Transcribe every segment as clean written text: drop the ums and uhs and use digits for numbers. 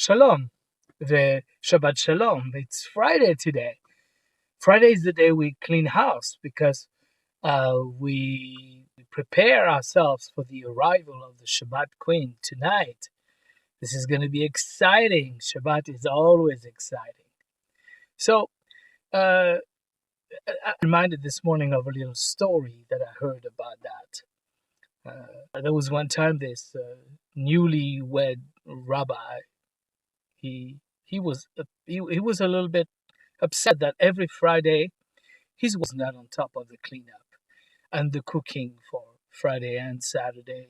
Shalom, the Shabbat Shalom. It's Friday today. Friday is the day we clean house because we prepare ourselves for the arrival of the Shabbat Queen tonight. This is going to be exciting. Shabbat is always exciting. So, I'm reminded this morning of a little story that I heard about that. There was one time this newlywed rabbi. He was he was a little bit upset that every Friday his was not on top of the cleanup and the cooking for Friday and Saturday,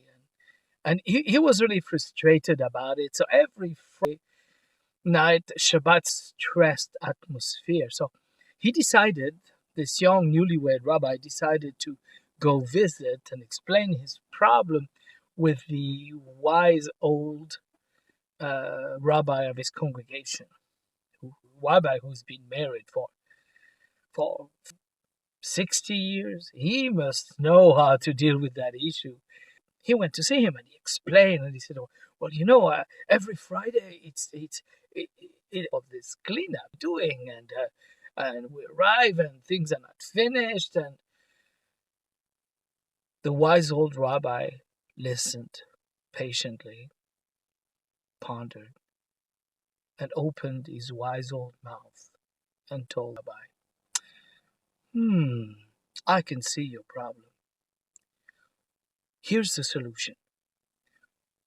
and he was really frustrated about it. So every Friday night, Shabbat stressed atmosphere. So he decided, this young newlywed rabbi decided to go visit and explain his problem with the wise old rabbi of his congregation, rabbi who's been married for 60 years. He must know how to deal with that issue. He went to see him and he explained and he said, well, every Friday it of this cleanup doing and we arrive and things are not finished. And the wise old rabbi listened patiently, pondered, and opened his wise old mouth and told Rabbi, I can see your problem. Here's the solution.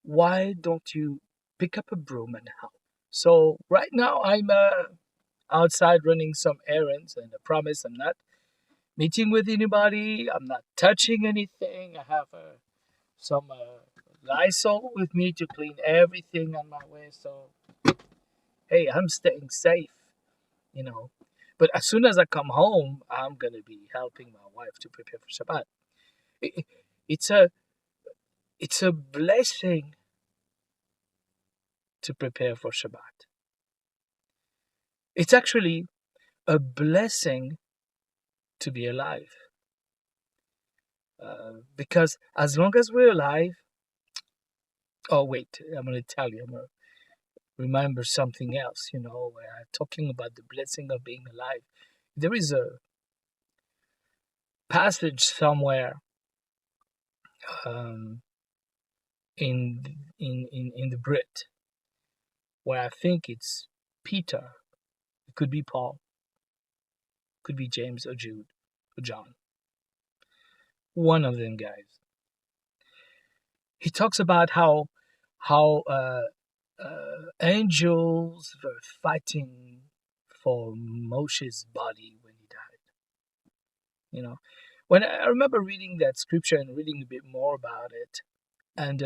Why don't you pick up a broom and help? So right now I'm outside running some errands, and I promise I'm not meeting with anybody. I'm not touching anything. I have some Lysol with me to clean everything on my way. So hey, I'm staying safe. But as soon as I come home, I'm gonna be helping my wife to prepare for Shabbat. It, it's a it's a blessing to prepare for Shabbat. It's actually a blessing to be alive. Because as long as we're alive, oh wait, I'm gonna tell you, I'm gonna remember something else. Where I'm talking about the blessing of being alive. There is a passage somewhere um, in the Brit where I think it's Peter. It could be Paul, could be James or Jude or John. One of them guys. He talks about how angels were fighting for Moshe's body when he died. When I remember reading that scripture and reading a bit more about it, and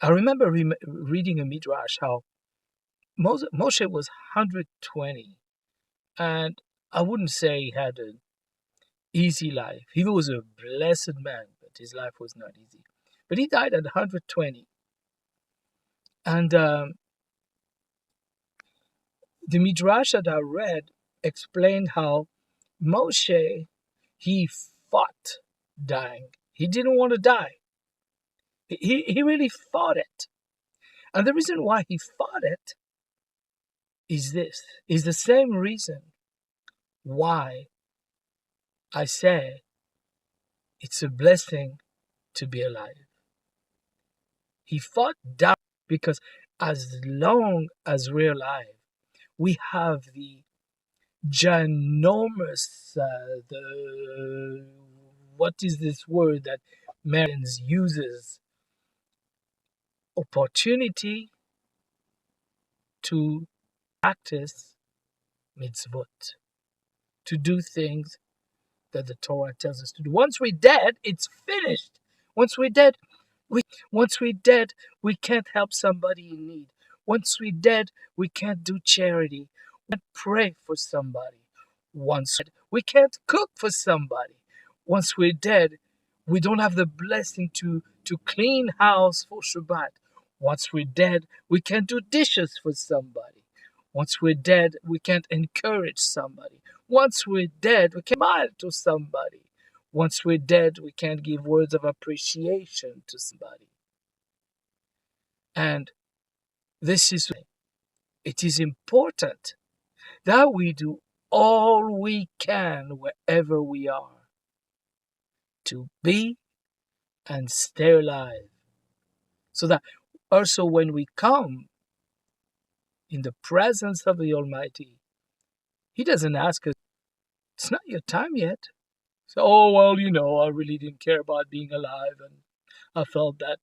I remember reading a midrash how Moshe was 120, and I wouldn't say he had an easy life. He was a blessed man, but his life was not easy. But he died at 120. And the midrash that I read explained how Moshe, he fought dying. He didn't want to die. He really fought it. And the reason why he fought it is the same reason why I say it's a blessing to be alive. He fought down because as long as we're alive, we have the ginormous, what is this word that Marians uses? Opportunity to practice mitzvot, to do things that the Torah tells us to do. Once we're dead, it's finished. Once we're dead, we can't help somebody in need. Once we're dead, we can't do charity. We can't pray for somebody. Once we can't cook for somebody. Once we're dead, we don't have the blessing to clean house for Shabbat. Once we're dead, we can't do dishes for somebody. Once we're dead, we can't encourage somebody. Once we're dead, we can't smile to somebody. Once we're dead, we can't give words of appreciation to somebody. And This is why it is important that we do all we can wherever we are to be and stay alive. So that also when we come in the presence of the Almighty, He doesn't ask us, it's not your time yet. So, oh, well, I really didn't care about being alive, and I felt that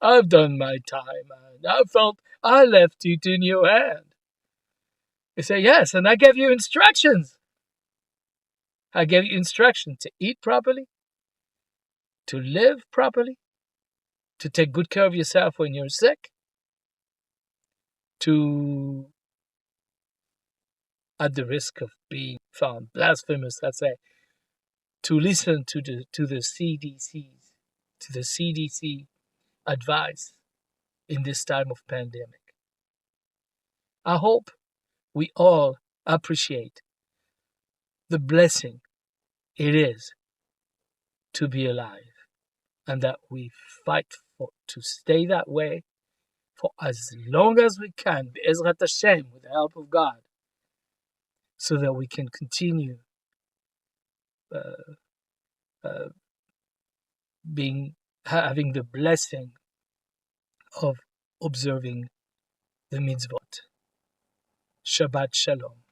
I've done my time, and I felt I left it in your hand. You say, yes, and I gave you instructions. I gave you instructions to eat properly, to live properly, to take good care of yourself when you're sick, to, at the risk of being found blasphemous, let's say, to listen to the CDC advice in this time of pandemic. I hope we all appreciate the blessing it is to be alive, and that we fight to stay that way for as long as we can, Be'ezrat Hashem, with the help of God, so that we can continue uh, uh, having the blessing of observing the mitzvot. Shabbat Shalom.